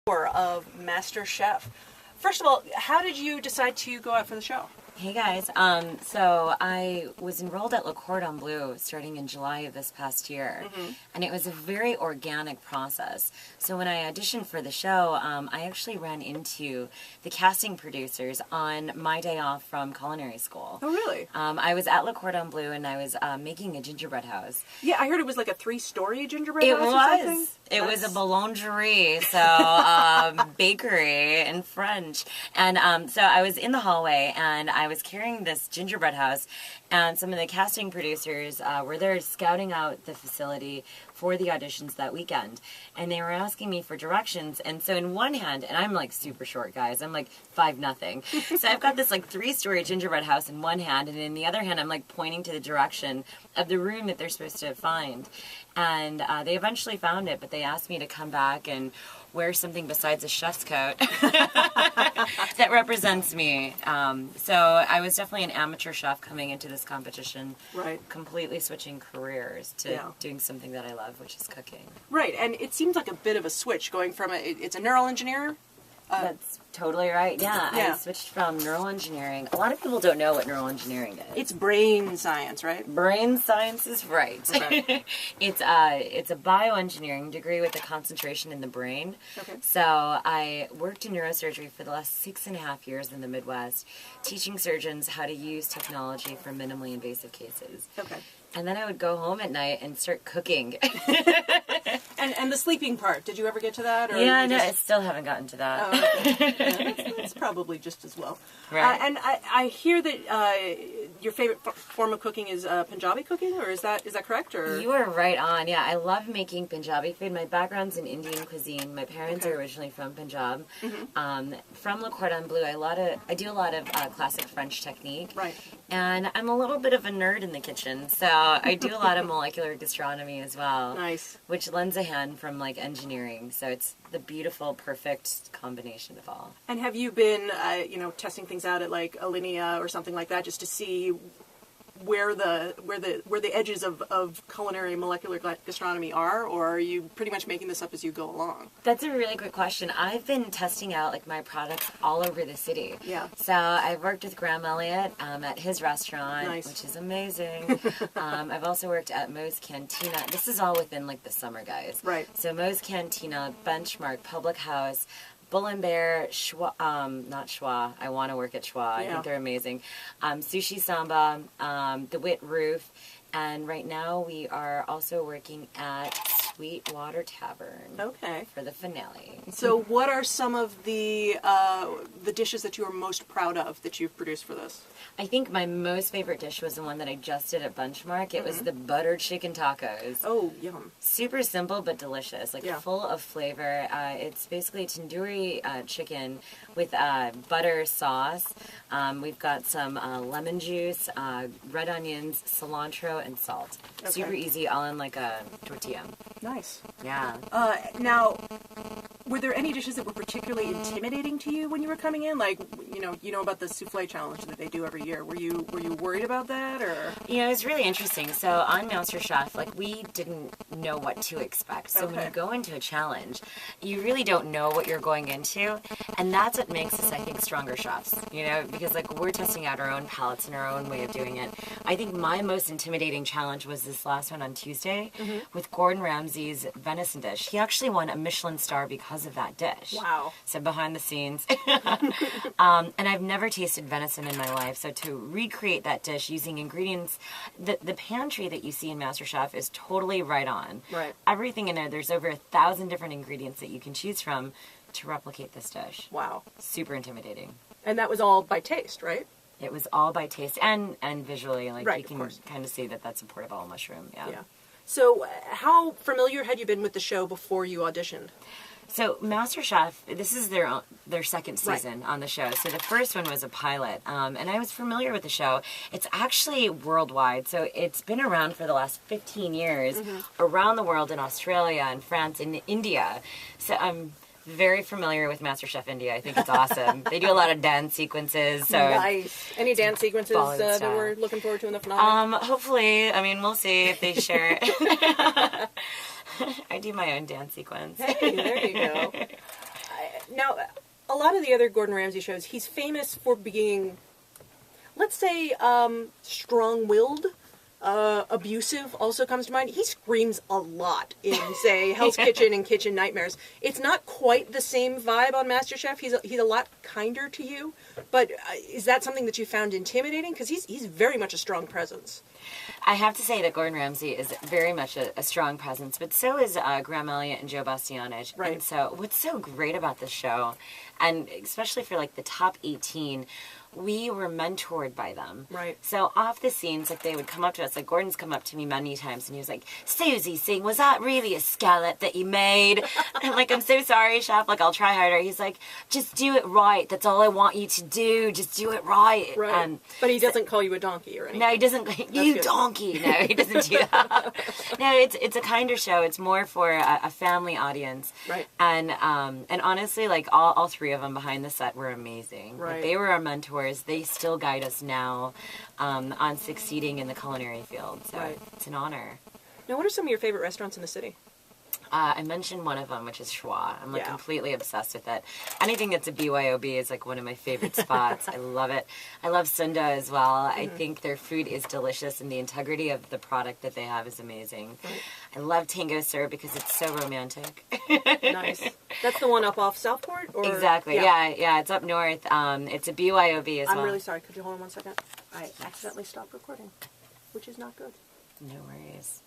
Of Master Chef. First of all, how did you decide to go out for the show? Hey guys, so I was enrolled at Le Cordon Bleu starting in July of this past year, and it was a very organic process. So when I auditioned for the show, I actually ran into the casting producers on my day off from culinary school. Oh, really? I was at Le Cordon Bleu and I was making a gingerbread house. Yeah, I heard it was like a 3-story gingerbread house or something. It was a boulangerie, so bakery in French. And so I was in the hallway and I was carrying this gingerbread house, and some of the casting producers were there scouting out the facility for the auditions that weekend, and they were asking me for directions. And so in one hand, and I'm like super short, guys, I'm like 5'0", so I've got this like 3-story gingerbread house in one hand, and in the other hand I'm like pointing to the direction of the room that they're supposed to find. And they eventually found it, but they asked me to come back and wear something besides a chef's coat that represents me. So I was definitely an amateur chef coming into this competition, right? Completely switching careers to doing something that I love, which is cooking. Right, and it seems like a bit of a switch going from it's a neural engineer. That's totally right. Yeah, I switched from neural engineering. A lot of people don't know what neural engineering is. It's brain science, right? Brain science is right. Okay. It's a bioengineering degree with a concentration in the brain. Okay. So I worked in neurosurgery for the last 6.5 years in the Midwest, teaching surgeons how to use technology for minimally invasive cases. Okay. And then I would go home at night and start cooking. And the sleeping part, did you ever get to that? Or yeah, no, I still haven't gotten to that. Oh, okay. Yeah, that's probably just as well. Right. And I hear that your favorite form of cooking is Punjabi cooking, or is that correct? Or you are right on. Yeah, I love making Punjabi food. My background's in Indian cuisine. My parents are originally from Punjab. From Le Cordon Bleu, I do a lot of classic French technique. Right. And I'm a little bit of a nerd in the kitchen, so I do a lot of molecular gastronomy as well. Nice. Which lends a hand from like engineering, so it's the beautiful, perfect combination of all. And have you been, testing things out at like Alinea or something like that, just to see where the edges of culinary molecular gastronomy are, or are you pretty much making this up as you go along? That's a really good question. I've been testing out like my products all over the city. Yeah. So I've worked with Graham Elliott at his restaurant, which is amazing. I've also worked at Moe's Cantina. This is all within like the summer, guys. Right. So Moe's Cantina, Benchmark, Public House, Bull and Bear, not Schwa. I want to work at Schwa. I think they're amazing. Sushi Samba, The Wit Roof, and right now we are also working at Sweetwater Tavern. Okay. For the finale. So, what are some of the dishes that you are most proud of that you've produced for this? I think my most favorite dish was the one that I just did at Benchmark. It was the butter chicken tacos. Oh, yum. Super simple but delicious, like full of flavor. It's basically tandoori chicken with butter sauce. We've got some lemon juice, red onions, cilantro, and salt. Okay. Super easy, all in like a tortilla. Nice. Yeah. Now, were there any dishes that were particularly intimidating to you when you were coming in? Like, you know about the souffle challenge that they do every year. Were you worried about that, or? Yeah, it was really interesting. So on MasterChef, like, we didn't know what to expect. So when you go into a challenge, you really don't know what you're going into, and that's what makes us, I think, stronger chefs. Because like we're testing out our own palates and our own way of doing it. I think my most intimidating challenge was this last one on Tuesday with Gordon Ramsay's venison dish. He actually won a Michelin star because of that dish. Wow. So behind the scenes. And I've never tasted venison in my life, so to recreate that dish using ingredients, the pantry that you see in MasterChef is totally right on. Right. Everything in there, there's over 1,000 different ingredients that you can choose from to replicate this dish. Wow. Super intimidating. And that was all by taste, right? It was all by taste and visually. Like, you can kind of see that that's a portobello mushroom. Yeah. So how familiar had you been with the show before you auditioned? So MasterChef, this is their second season on the show. So the first one was a pilot, and I was familiar with the show. It's actually worldwide, so it's been around for the last 15 years around the world in Australia and France and India. So I'm very familiar with MasterChef India. I think it's awesome. They do a lot of dance sequences. So nice. Any dance sequences that we're looking forward to in the finale? Hopefully. I mean, we'll see if they share it. I do my own dance sequence. Hey, there you go. a lot of the other Gordon Ramsay shows, he's famous for being, let's say, strong-willed. Abusive also comes to mind. He screams a lot in, say, Hell's Kitchen and Kitchen Nightmares. It's not quite the same vibe on MasterChef. He's a lot kinder to you. But is that something that you found intimidating? Because he's very much a strong presence. I have to say that Gordon Ramsay is very much a strong presence, but so is Graham Elliott and Joe Bastianich. Right. And so what's so great about this show, and especially for like the top 18, we were mentored by them. Right. So off the scenes, like they would come up to us, like Gordon's come up to me many times and he was like, Suzy Singh, was that really a scallop that you made? And I'm like, I'm so sorry, chef, like I'll try harder. He's like, just do it right. That's all I want you to do. Just do it right. Right. But he doesn't call you a donkey or anything. No, he doesn't. You good. donkey. No, he doesn't do that. No, it's a kinder show. It's more for a family audience. Right. And honestly, like all three of them behind the set were amazing. Right. Like, they were our mentors. They still guide us now on succeeding in the culinary field. So Right. it's an honor. Now, what are some of your favorite restaurants in the city? I mentioned one of them, which is Schwa. I'm like Yeah. completely obsessed with it. Anything that's a BYOB is like one of my favorite spots. I love it. I love Sunda as well. I think their food is delicious and the integrity of the product that they have is amazing. Right. I love Tango Sir because it's so romantic. Nice. That's the one up off Southport? Or? Exactly. Yeah, it's up north. It's a BYOB as well. I'm really sorry. Could you hold on one second? I accidentally stopped recording, which is not good. No worries.